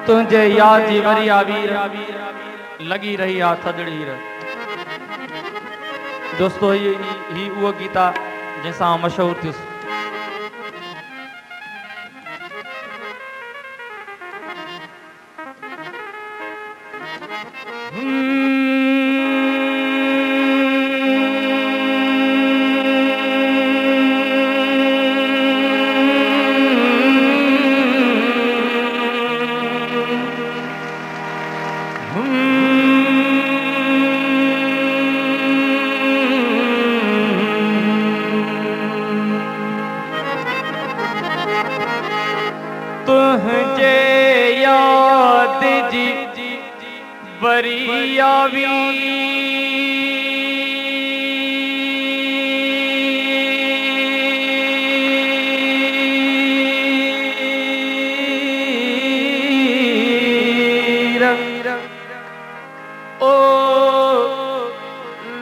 तुझे याद जी वरी आवीर लगी रही आ थदड़ी रे। दोस्तों ही वो गीता जैसा मशहूर थी। तुझे याद जी बरी आवी ओ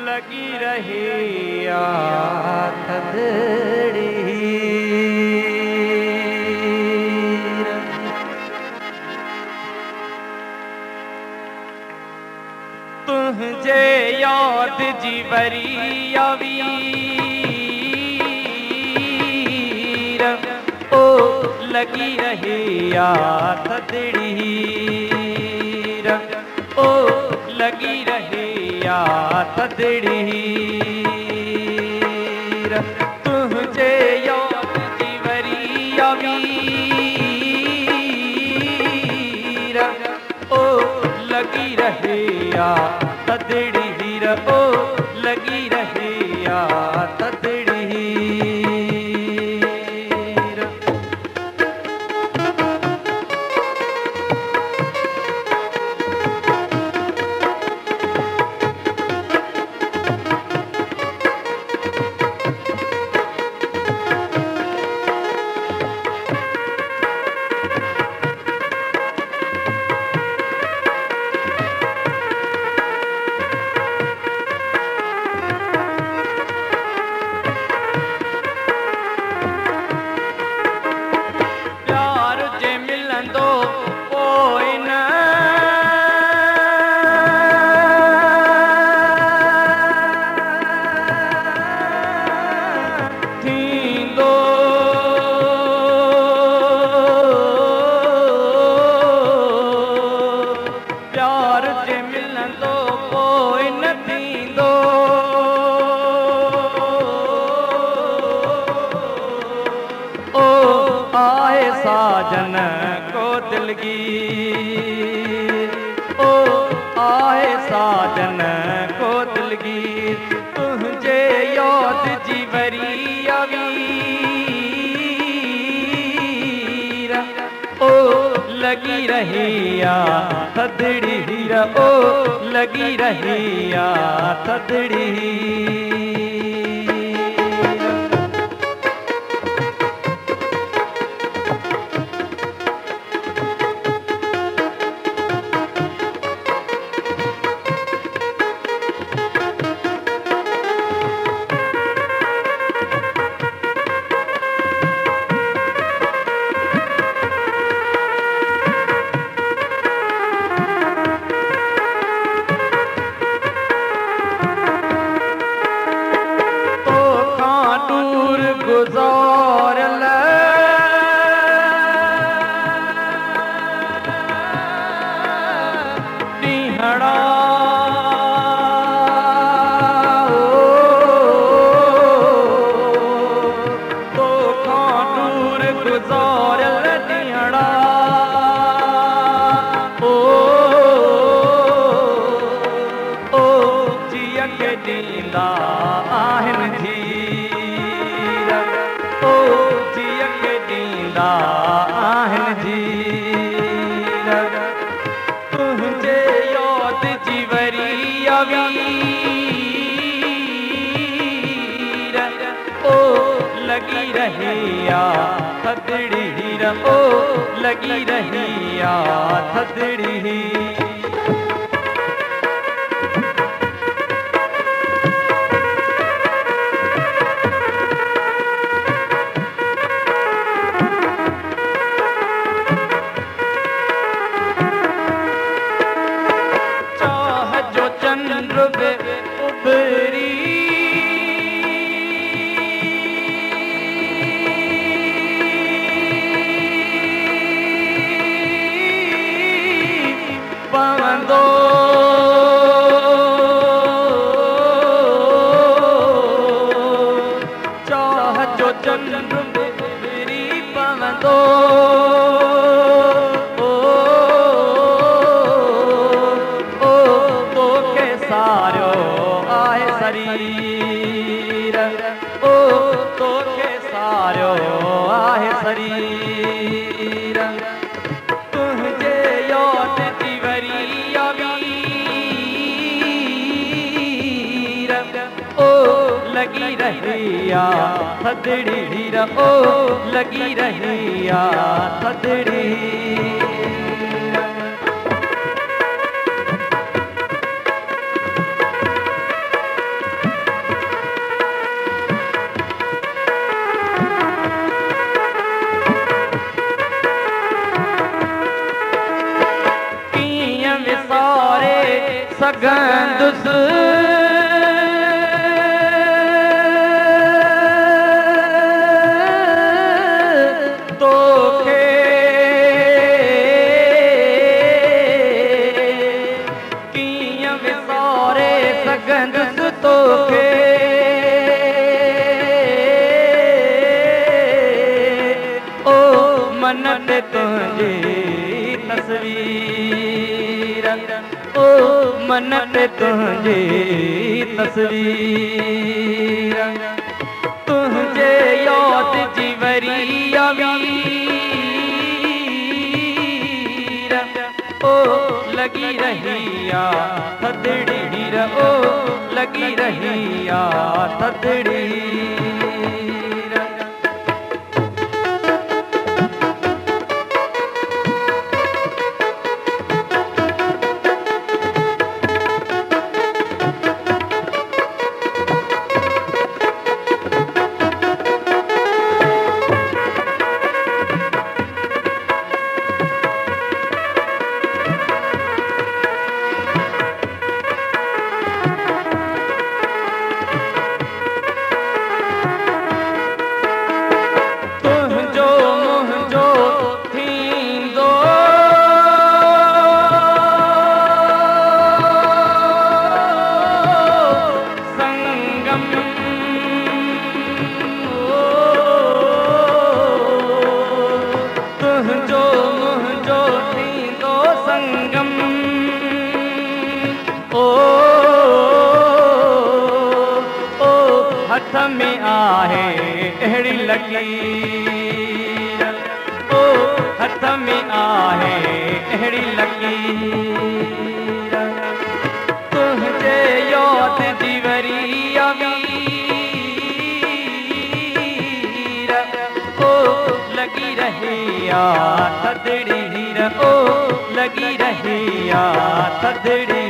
लगी रही थदड़ी। तुझे याद जी वरी आवीर ओ लगी रही थदड़ी ओ लगी रही थदड़ी। तुझे याद जी वरी आवीर ओ लगी रही थदड़ी ओ लगी रही थदड़ी। साजन को दिलगीर ओ आए साजन को दिलगीर। तुझे याद जी वरी आवीर ओ लगी रही थदड़ी ओ लगी रही थदड़ी। गुजार ले निहड़ा तो खानूर गुजार ले निहड़ा ओ जिया के दीदा आहन जी ओ जिया के दीदा आहन जी। तुझे याद जी वरी आवीर ओ लगी रही थदड़ी ओ लगी रही थदड़ी। रहिया थदड़ी हीरा ओ लगी रहिया थदड़ी। कियां विसारे सगंदुस गंदस तोखे ओ मन ते तुझी तस्वीर ओ मन ते तुझी तस्वीर तुझे याद जीवरी वीर ओ लगी रहिया थदड़ी हीरा ओ लगी रहिया थदड़ी। हथ में आहे अहिड़ी लकीर ओ हथ में आहे अहिड़ी लकीर तुझे याद जीवरी वीर ओ लगी रहिया थदड़ी हीरा ओ लगी रहिया थदड़ी।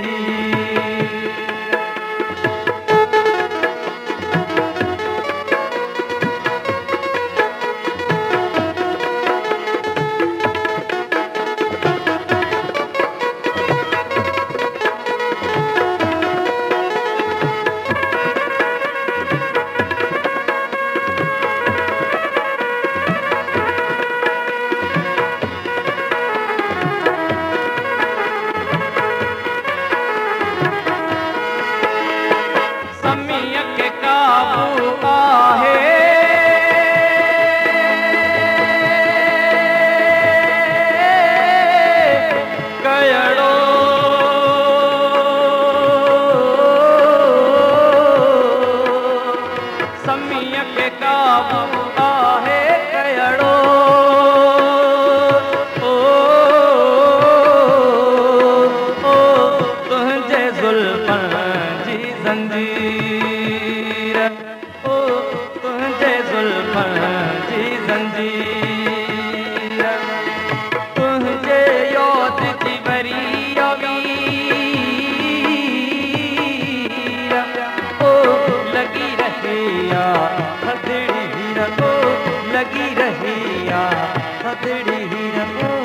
जंजीर ओ तुझे जुल्फन जी जंजीर तुझे याद जीवरी वीर ओ लगी रहिया थदड़ी हीरा ओ लगी रहिया थदड़ी हीरा ओ